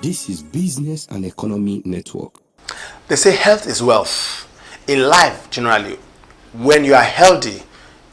This is Business and Economy Network. They say health is wealth. In life, generally, when you are healthy,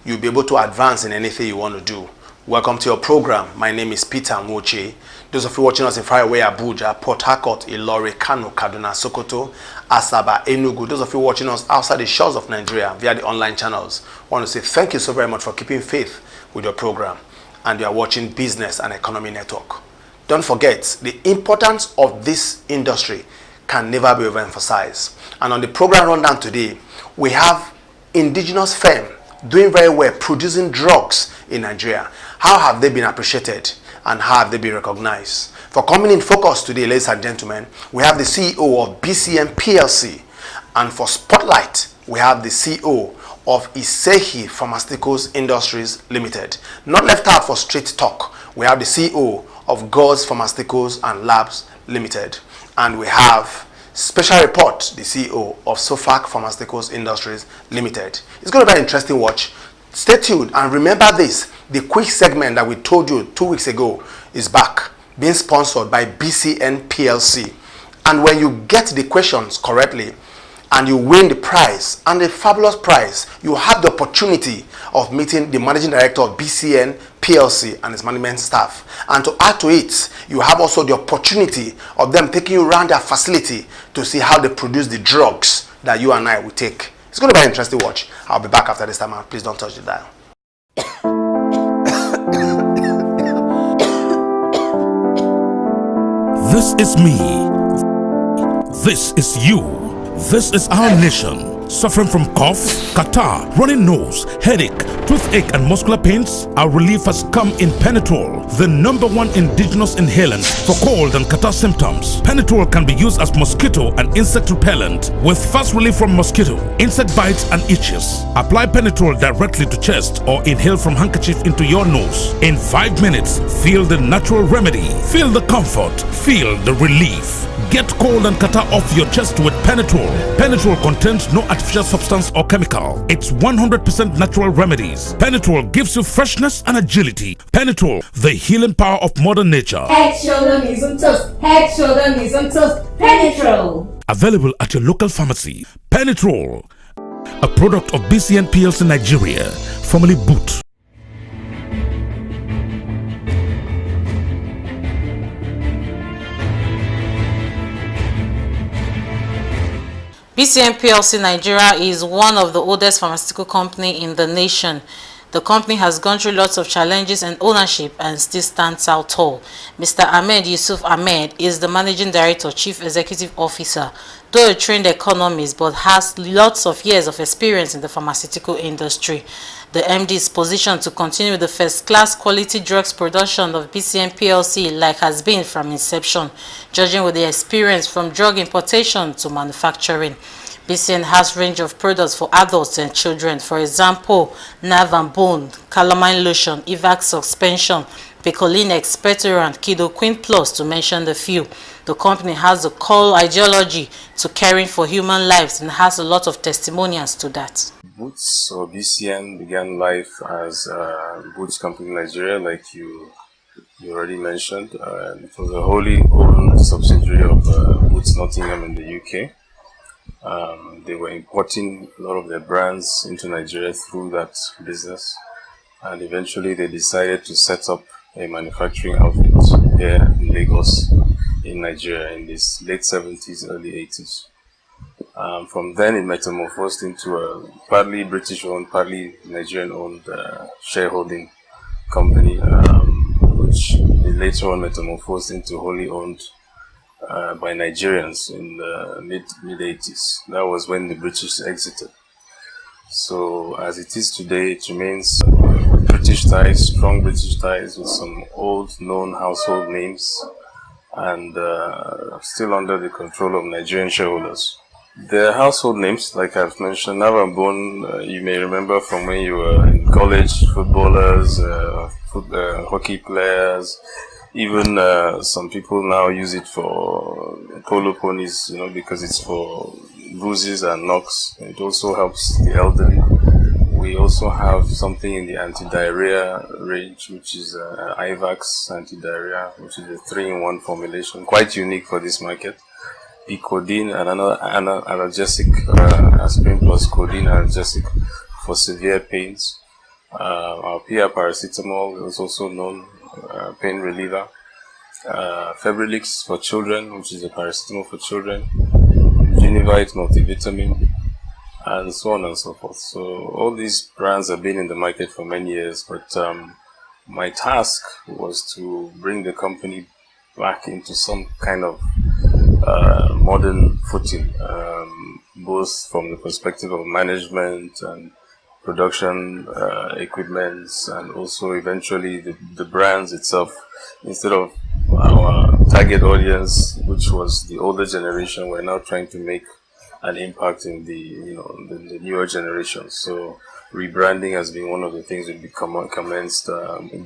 you'll be able to advance in anything you want to do. Welcome to your program. My name is Peter Moche. Those of you watching us in Faraway, Abuja, Port Harcourt, Ilori, Kano, Kaduna, Sokoto, Asaba, Enugu. Those of you watching us outside the shores of Nigeria via the online channels, I want to say thank you so very much for keeping faith with your program. And you are watching Business and Economy Network. Don't forget, the importance of this industry can never be overemphasized. And on the program rundown today, we have indigenous firm doing very well, producing drugs in Nigeria. How have they been appreciated and how have they been recognized? For coming in focus today, ladies and gentlemen, we have the CEO of BCN PLC. And for Spotlight, we have the CEO of ESEHI Pharmaceuticals Industries Limited. Not left out for straight talk, we have the CEO of GAUZE Pharmaceuticals and Labs Limited. And we have Special Report, the CEO of SOFAK Pharmaceuticals Industries Limited. It's going to be an interesting watch. Stay tuned and remember this, the quick segment that we told you 2 weeks ago is back, being sponsored by BCN PLC. And when you get the questions correctly and you win the prize, and a fabulous prize, you have the opportunity of meeting the managing director of BCN PLC and his management staff. And to add to it, you have also the opportunity of them taking you around their facility to see how they produce the drugs that you and I will take. It's going to be an interesting watch. I'll be back after this time, and please don't touch the dial. This is me. This is you. This is our nation. Suffering from cough, catarrh, running nose, headache, toothache, and muscular pains? Our relief has come in Penetrol, the #1 indigenous inhalant for cold and catarrh symptoms. Penetrol can be used as mosquito and insect repellent with fast relief from mosquito, insect bites, and itches. Apply Penetrol directly to chest or inhale from handkerchief into your nose. In 5 minutes, feel the natural remedy, feel the comfort, feel the relief. Get cold and catarrh off your chest with Penetrol. Penetrol contains no artificial substance or chemical. It's 100% natural remedies. Penetrol gives you freshness and agility. Penetrol, the healing power of modern nature. Head, shoulder, knees and toes. Head, shoulder, knees and toes. Penetrol. Available at your local pharmacy. Penetrol, a product of BCN PLC Nigeria, formerly Boot. BCN PLC Nigeria is one of the oldest pharmaceutical company in the nation. The company has gone through lots of challenges and ownership and still stands out tall. Mr. Ahmed Yusuf Ahmed is the Managing Director, Chief Executive Officer, though a trained economist but has lots of years of experience in the pharmaceutical industry. The MD is positioned to continue the first-class quality drugs production of BCN PLC like has been from inception, judging with the experience from drug importation to manufacturing. BCN has range of products for adults and children, for example, nerve and bone, calamine lotion, Evac suspension, Picoline expectorant, Kidoquin Plus, to mention the few. The company has a core ideology to caring for human lives and has a lot of testimonials to that. Boots or BCN began life as Boots Company Nigeria, like you already mentioned. It was a wholly owned subsidiary of Boots Nottingham in the UK. They were importing a lot of their brands into Nigeria through that business, and eventually they decided to set up a manufacturing outfit here in Lagos, in Nigeria, in the late 70s, early 80s. From then it metamorphosed into a partly British-owned, partly Nigerian-owned shareholding company, which later on metamorphosed into wholly owned by Nigerians in the mid-80s. That was when the British exited. So as it is today, it remains British ties, strong British ties with some old known household names, and still under the control of Nigerian shareholders. Their household names, like I've mentioned, Nerve and Bone, you may remember from when you were in college, footballers, hockey players, even some people now use it for polo ponies, because it's for bruises and knocks. It also helps the elderly We also have something in the anti-diarrhea range, which is IVAX anti-diarrhea, which is a 3-in-1 formulation, quite unique for this market. Codeine and another analgesic, aspirin plus codeine analgesic for severe pains. Our PR paracetamol is also known pain reliever. Febrilix for children, which is a paracetamol for children. Univite multivitamin, and so on and so forth. So all these brands have been in the market for many years, but my task was to bring the company back into some kind of modern footing, both from the perspective of management and production equipments, and also eventually the brands itself. Instead of our target audience, which was the older generation, we're now trying to make an impact in the newer generations. So rebranding has been one of the things we've commenced.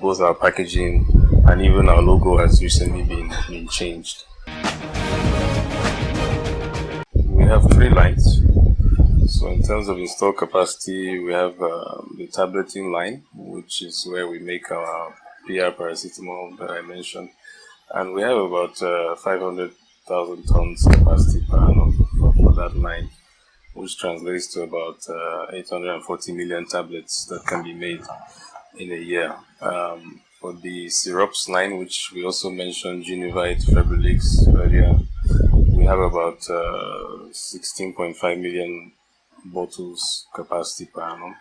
Both our packaging and even our logo has recently been changed. We have 3 lines. So in terms of install capacity, we have the tableting line, which is where we make our PR paracetamol that I mentioned. And we have about 500,000 tons capacity per annum for that line, which translates to about 840 million tablets that can be made in a year. For the syrups line, which we also mentioned, Univite, Febrilix earlier, we have about 16.5 million bottles capacity per annum.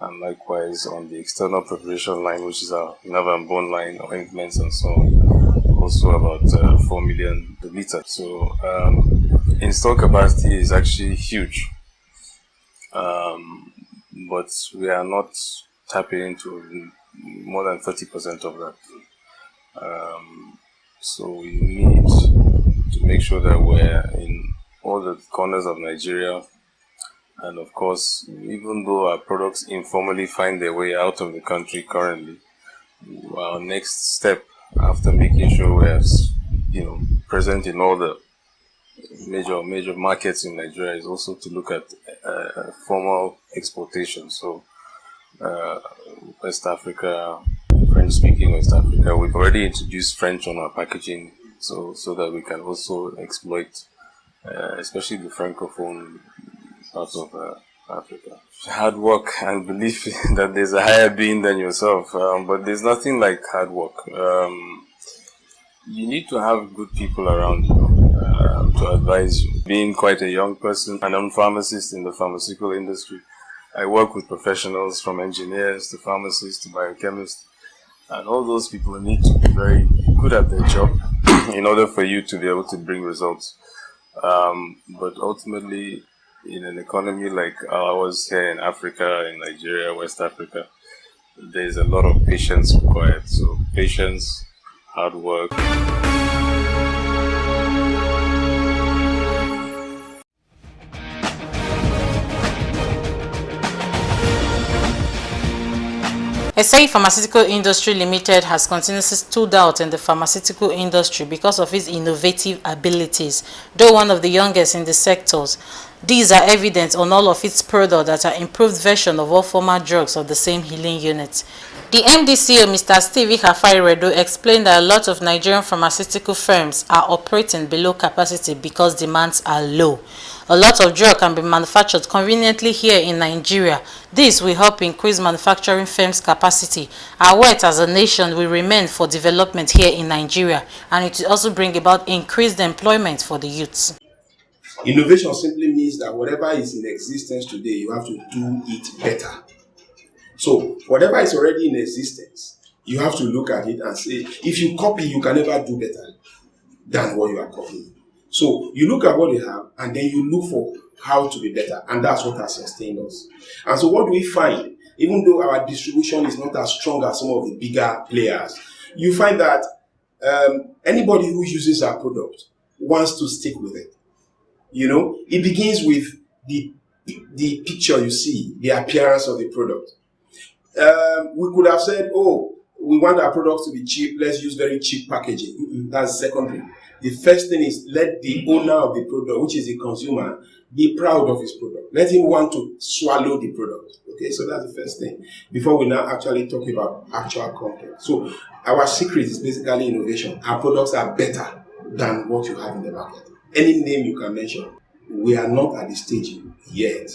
And likewise on the external preparation line, which is our nerve and bone line, ointments and so on, also about 4 million liters. So install capacity is actually huge, but we are not tapping into more than 30% of that. So we need to make sure that we're in all the corners of Nigeria. And of course, even though our products informally find their way out of the country currently, our next step after making sure we're present in all the major markets in Nigeria is also to look at formal exportation. So West Africa, French-speaking West Africa, we've already introduced French on our packaging, so that we can also exploit, especially the francophone parts of Africa. Hard work and belief that there's a higher being than yourself, but there's nothing like hard work. You need to have good people around you to advise you. Being quite a young person, and I'm a pharmacist in the pharmaceutical industry, I work with professionals from engineers to pharmacists to biochemists, and all those people need to be very good at their job in order for you to be able to bring results. But ultimately, in an economy like ours here in Africa, in Nigeria, West Africa, there's a lot of patience required. So patience, hard work. ESEHI Pharmaceutical Industry Limited has continuously stood out in the pharmaceutical industry because of its innovative abilities. Though one of the youngest in the sectors, these are evident on all of its products that are improved version of all former drugs of the same healing unit. The MDCO, Mr. Stevie Hafairedo, explained that a lot of Nigerian pharmaceutical firms are operating below capacity because demands are low. A lot of drugs can be manufactured conveniently here in Nigeria. This will help increase manufacturing firms' capacity. Our work as a nation will remain for development here in Nigeria, and it will also bring about increased employment for the youths. Innovation simply means that whatever is in existence today, you have to do it better. So whatever is already in existence, you have to look at it and say, if you copy, you can never do better than what you are copying. So you look at what you have, and then you look for how to be better, and that's what has sustained us. And so what do we find? Even though our distribution is not as strong as some of the bigger players, you find that anybody who uses our product wants to stick with it. You know, it begins with the picture you see, the appearance of the product. We could have said, oh, we want our products to be cheap, let's use very cheap packaging. That's secondary. The first thing is let the owner of the product, which is the consumer, be proud of his product. Let him want to swallow the product. Okay, so that's the first thing. Before we now actually talk about actual content. So our secret is basically innovation. Our products are better than what you have in the market. Any name you can mention. We are not at the stage yet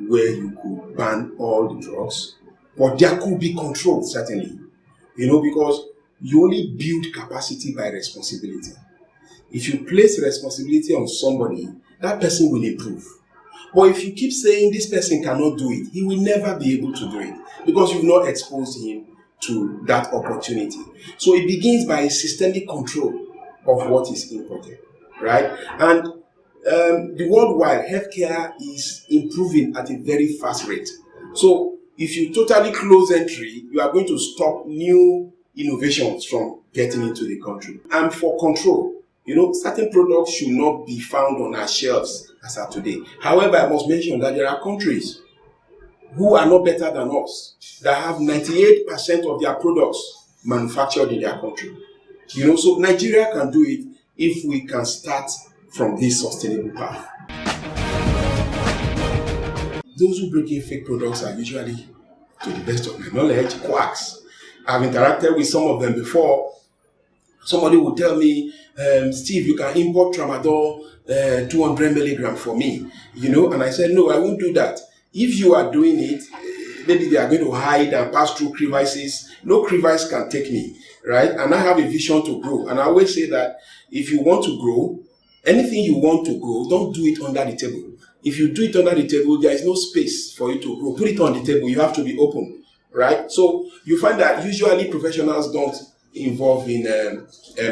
where you could ban all the drugs, but there could be control, certainly. Because you only build capacity by responsibility. If you place responsibility on somebody, that person will improve. But if you keep saying this person cannot do it, he will never be able to do it because you've not exposed him to that opportunity. So it begins by a systemic control of what is imported, right? And the worldwide healthcare is improving at a very fast rate. So if you totally close entry, you are going to stop new innovations from getting into the country. And for control, certain products should not be found on our shelves as of today. However, I must mention that there are countries who are not better than us that have 98% of their products manufactured in their country. So Nigeria can do it if we can start from this sustainable path. Those who bring in fake products are usually, to the best of my knowledge, quacks. I've interacted with some of them before. Somebody would tell me, Steve, you can import tramadol 200 milligrams for me, and I said, no, I won't do that. If you are doing it, maybe they are going to hide and pass through crevices. No crevice can take me, right? And I have a vision to grow. And I always say that if you want to grow, anything you want to grow, don't do it under the table. If you do it under the table, there is no space for you to grow. Put it on the table. You have to be open, right? So you find that usually professionals don't involve in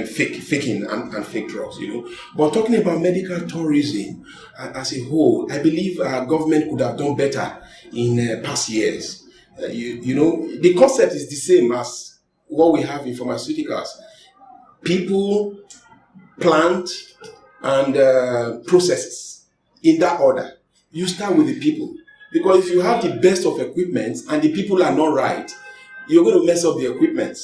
faking and fake drugs, But talking about medical tourism as a whole, I believe our government could have done better in past years. The concept is the same as what we have in pharmaceuticals. People, plant, and processes in that order. You start with the people. Because if you have the best of equipment and the people are not right, you're going to mess up the equipment.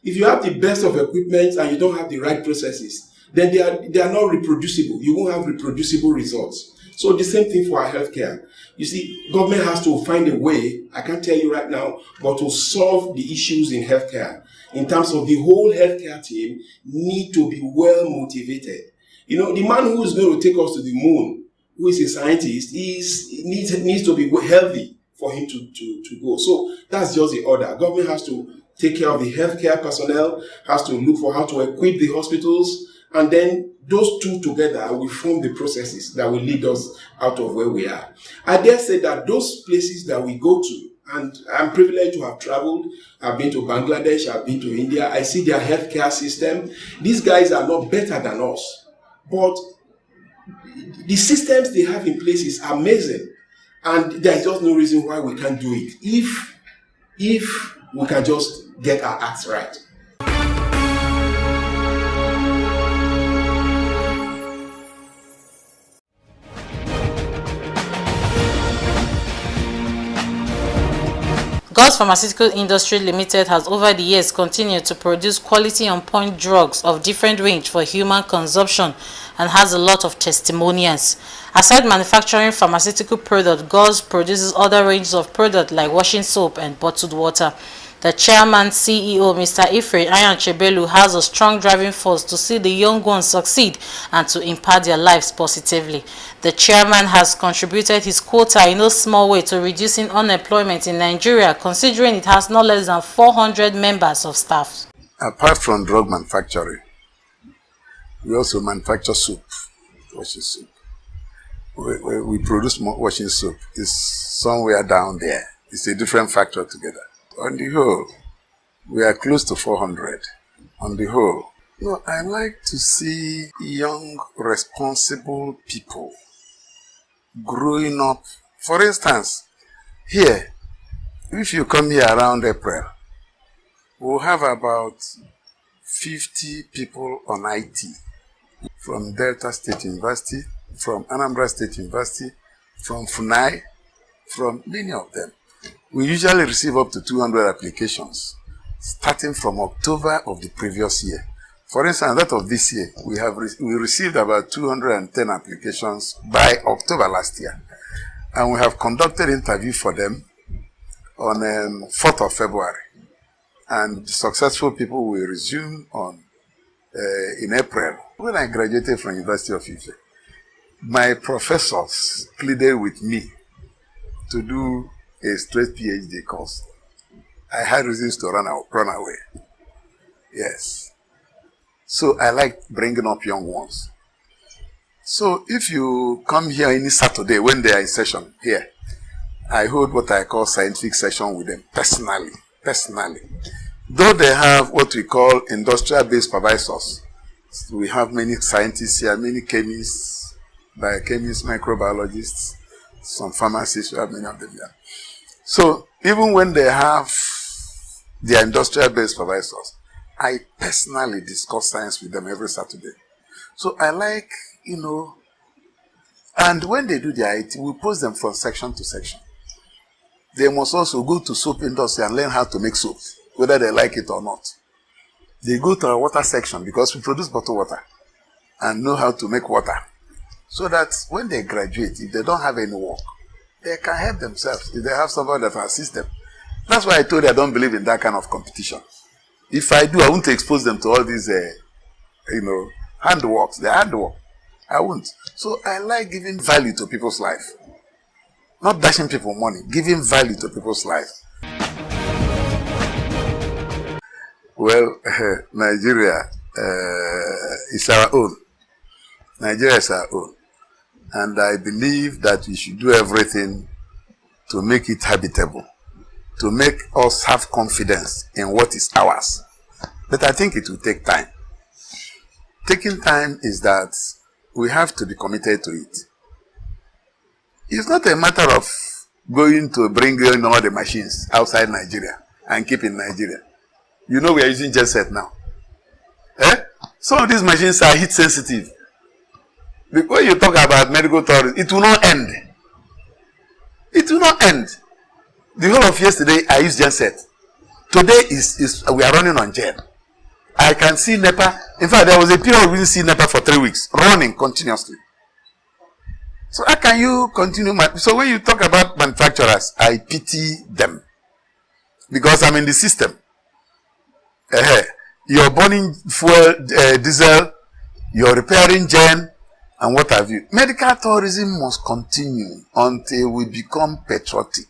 If you have the best of equipment and you don't have the right processes, then they are not reproducible. You won't have reproducible results. So the same thing for our healthcare. You see, government has to find a way, I can't tell you right now, but to solve the issues in healthcare. In terms of the whole healthcare team need to be well motivated. The man who is going to take us to the moon, who is a scientist, needs to be healthy for him to go. So that's just the order. Government has to take care of the healthcare personnel, has to look for how to equip the hospitals, and then those two together will form the processes that will lead us out of where we are. I dare say that those places that we go to, and I'm privileged to have traveled, I've been to Bangladesh, I've been to India, I see their healthcare system. These guys are not better than us, but the systems they have in place is amazing, and there's just no reason why we can't do it if we can just get our acts right. GAUZE Pharmaceutical Industry Limited has over the years continued to produce quality on-point drugs of different range for human consumption and has a lot of testimonials. Aside manufacturing pharmaceutical products, GAUZE produces other ranges of products like washing soap and bottled water. The chairman, CEO, Mr. Ifre Ayanchebelu, has a strong driving force to see the young ones succeed and to impact their lives positively. The chairman has contributed his quota in no small way to reducing unemployment in Nigeria, considering it has no less than 400 members of staff. Apart from drug manufacturing, we also manufacture soap, washing soap. We produce washing soap. It's somewhere down there. It's a different factor together. On the whole, we are close to 400. On the whole, I like to see young, responsible people growing up. For instance, here, if you come here around April, we'll have about 50 people on IT from Delta State University, from Anambra State University, from FUNAI, from many of them. We usually receive up to 200 applications starting from October of the previous year For instance, that of this year, we received about 210 applications by October last year. And we have conducted interview for them on 4th of February. And successful people will resume on in April. When I graduated from University of Ife, my professors pleaded with me to do a straight PhD course. I had reasons to run away. Yes. So I like bringing up young ones. So if you come here any Saturday when they are in session here, I hold what I call scientific session with them personally. Though they have what we call industrial-based supervisors, we have many scientists here, many chemists, biochemists, microbiologists, some pharmacists, we have many of them here. So even when they have their industrial-based supervisors, I personally discuss science with them every Saturday. So I like, and when they do their IT, we post them from section to section. They must also go to soap industry and learn how to make soap, whether they like it or not. They go to our water section because we produce bottled water and know how to make water. So that when they graduate, if they don't have any work, they can help themselves if they have somebody that will assist them. That's why I told you I don't believe in that kind of competition. If I do, I won't expose them to all these, handworks. They're handwork. I won't. So I like giving value to people's life. Not dashing people money, giving value to people's life. Well, Nigeria is our own. Nigeria is our own. And I believe that we should do everything to make it habitable, to make us have confidence in what is ours. But I think it will take time. Taking time is that we have to be committed to it. It's not a matter of going to bring in all the machines outside Nigeria and keep in Nigeria. We are using genset now. Some of these machines are heat sensitive. When you talk about medical tourism, it will not end. It will not end. The whole of yesterday, I used genset. Today we are running on gen. I can see NEPA. In fact, there was a period we didn't see NEPA for 3 weeks, running continuously. So how can you continue? So when you talk about manufacturers, I pity them. Because I'm in the system. You're burning fuel, diesel, you're repairing gen, and what have you. Medical tourism must continue until we become patriotic.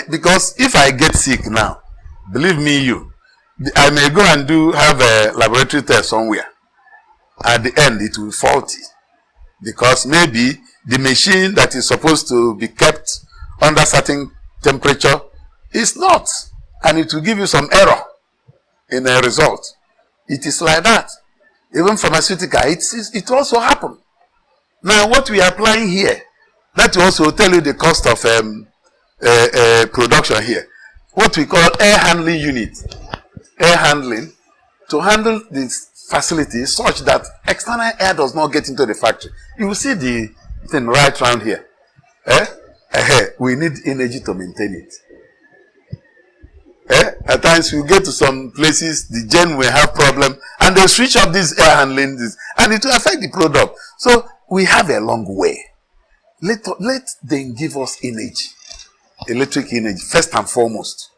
Because if I get sick now, believe me, I may go and have a laboratory test somewhere. At the end, it will be faulty. Because maybe the machine that is supposed to be kept under certain temperature is not. And it will give you some error in the result. It is like that. Even pharmaceutical, it also happen. Now, what we are applying here, that will also tell you the cost of production here. What we call air handling unit. Air handling, to handle this facility such that external air does not get into the factory. You will see the thing right around here. We need energy to maintain it. At times we get to some places, the gen will have problem, and they'll switch off this air handling, and it will affect the product. So we have a long way. Let them give us energy, electric energy, first and foremost.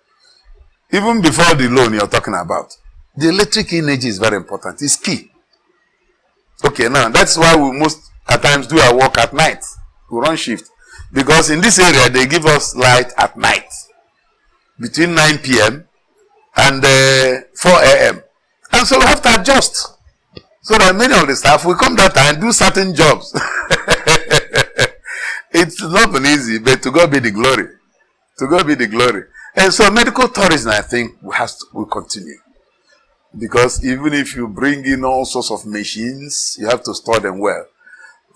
Even before the loan you're talking about, the electric energy is very important. It's key. Okay, now that's why we most at times do our work at night. We run shift. Because in this area, they give us light at night. Between 9 p.m. and 4 a.m. And so we have to adjust. So that many of the staff will come that time and do certain jobs. It's not been easy, but to God be the glory. To God be the glory. And so medical tourism, I think, will continue. Because even if you bring in all sorts of machines, you have to store them well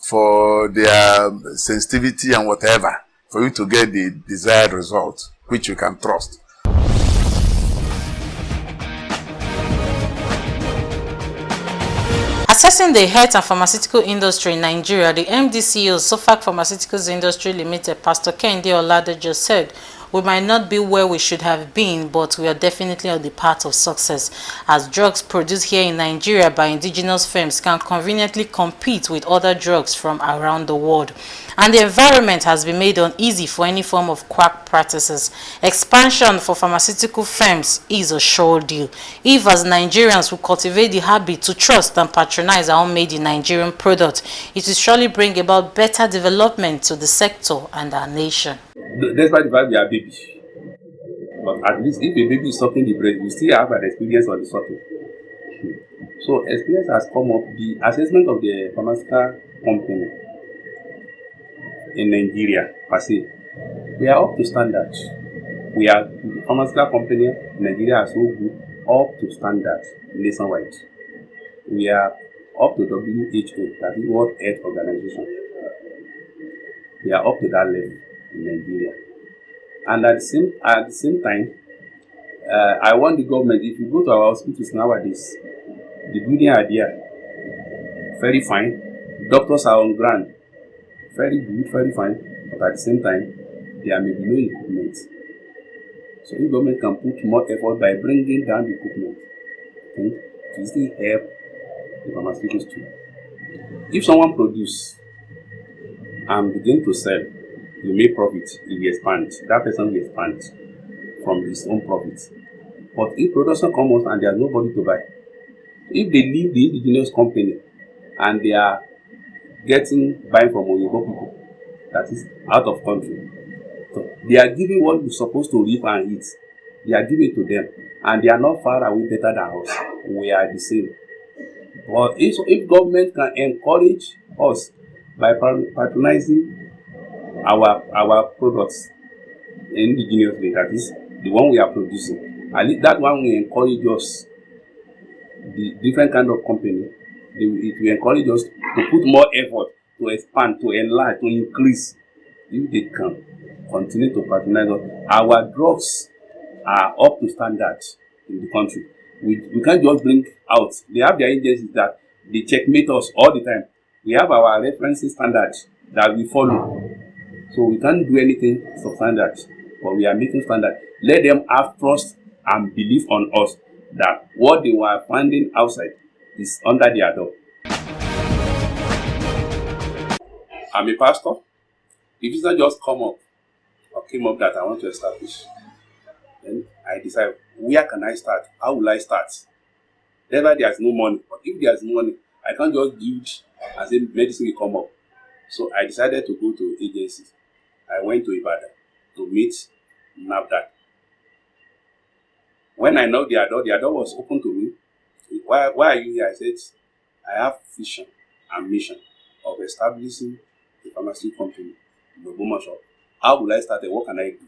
for their sensitivity and whatever, for you to get the desired result, which you can trust. Assessing the health and pharmaceutical industry in Nigeria, the MD CEO of SOFAK Pharmaceuticals Industry Limited, Pastor Kehinde Oladejo, said, We might not be where we should have been, but we are definitely on the path of success, as drugs produced here in Nigeria by indigenous firms can conveniently compete with other drugs from around the world. And the environment has been made uneasy for any form of quack practices. Expansion for pharmaceutical firms is a sure deal. If as Nigerians we cultivate the habit to trust and patronize our own made in Nigerian product, it will surely bring about better development to the sector and our nation. Despite the fact we are baby, but at least if a baby is sucking the breast, we still have an experience on the sucking. So experience has come up. The assessment of the pharmaceutical company in Nigeria per se, we are up to standard. We are the pharmaceutical company in Nigeria are so good, up to standard nationwide. We are up to WHO, that is World Health Organization. We are up to that level in Nigeria. And at the same time, I want the government, if you go to our hospitals nowadays, the building are there, very fine. Doctors are on ground, very good, very fine. But at the same time, there may be no equipment. So if government can put more effort by bringing down the equipment, I think it will still help the pharmaceuticals too. If someone produce and begin to sell, you make profit, he will expand. That person will expand from his own profit. But if production comes and there's nobody to buy, if they leave the indigenous company and they are buying from Oyibo people, that is out of country, so they are giving what we're supposed to reap and eat. They are giving to them, and they are not far away better than us. We are the same. But if government can encourage us by patronizing our products indigenously, that is the one we are producing, at least that one will encourage us. The different kind of company, it will encourage us to put more effort, to expand, to enlarge, to increase. If they can continue to patronize us, our drugs are up to standard in the country. We can't just bring out. They have their agencies that they checkmate us all the time. We have our referencing standards that we follow. So we can't do anything substandard, but we are making standard. Let them have trust and belief on us that what they were finding outside is under their door. I'm a pastor. If it's not just came up that I want to establish, then I decide, where can I start? How will I start? Never there's no money, but if there's money, I can't just build as if medicine will come up. So I decided to go to agencies. I went to Ibadan to meet NAFDAC. When I knocked their door was open to me. Why are you here? I said, I have vision and mission of establishing a pharmaceutical company in Ogbomoso. How will I start it? What can I do?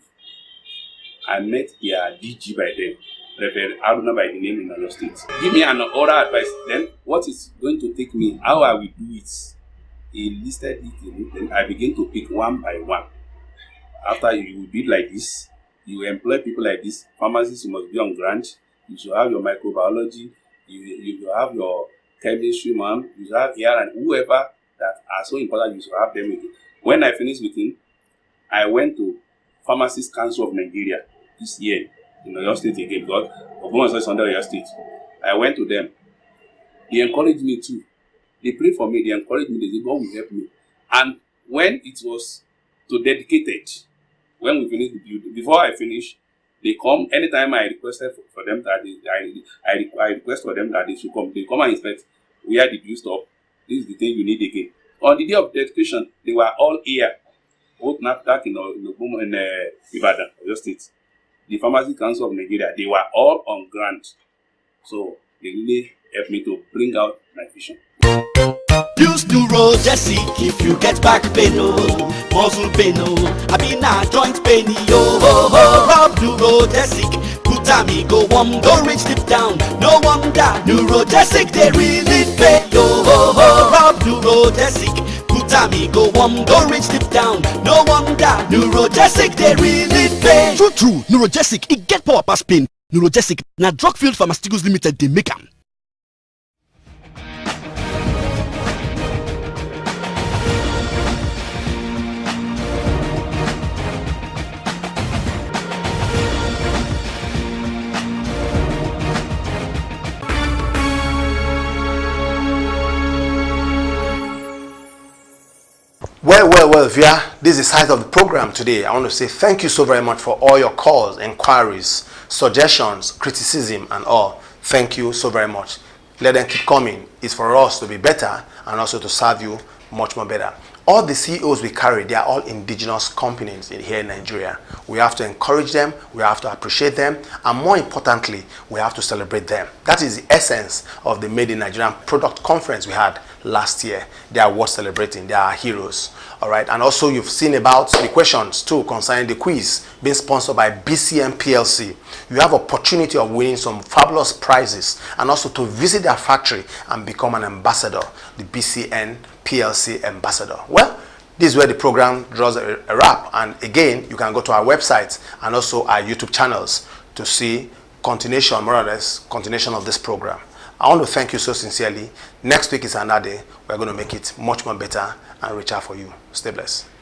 I met their DG by then, Reverend Aruna by the name in Oyo State. Give me an oral advice. Then what is going to take me? How I will do it? He listed it, then I begin to pick one by one. After you will be like this, you employ people like this. Pharmacists must be on grant. You should have your microbiology. You should have your chemistry, man. You should have here and whoever that are so important. You should have them with you. When I finished with him, I went to Pharmacists Council of Nigeria this year in Oyo State again, because Ogbomoso is under Oyo State. I went to them. They encouraged me too. They prayed for me. They encouraged me. They said, God will help me. And when it was to dedicate it, when we finished the building, before I finish, they come. Anytime I requested for them that I request for them that they should come. They come and inspect. Where did you stop? This is the thing you need again. On the day of dedication, they were all here. Both NAFDAC in Ibadan, Oyo State. The Pharmacy Council of Nigeria, they were all on grant. So they really helped me to bring out my vision. Use Neurogesic if you get back pain, muscle pain, I mean joint pain, rub Neurogesic, put go warm, go reach deep down, no wonder Neurogesic they really pain, rub Neurogesic, put go warm, go reach deep down, no wonder Neurogesic they really pain. True, Neurogesic it get power pass pain. Neurogesic na Drugfield Pharmaceuticals Limited they make am. Well, via this is the side of the program today. I want to say thank you so very much for all your calls, inquiries, suggestions, criticism, and all. Thank you so very much. Let them keep coming. It's for us to be better and also to serve you much more better. All the CEOs we carry, they are all indigenous companies here in Nigeria. We have to encourage them, we have to appreciate them, and more importantly, we have to celebrate them. That is the essence of the Made in Nigerian Product Conference we had last year. They are worth celebrating. They are our heroes. All right, and also you've seen about the questions too concerning the quiz being sponsored by BCN PLC. You have opportunity of winning some fabulous prizes and also to visit their factory and become an ambassador, the BCN PLC ambassador. Well, this is where the program draws a wrap, and again you can go to our website and also our YouTube channels to see continuation, more or less continuation of this program. I want to thank you so sincerely. Next week is another day. We're going to make it much more better and richer for you. Stay blessed.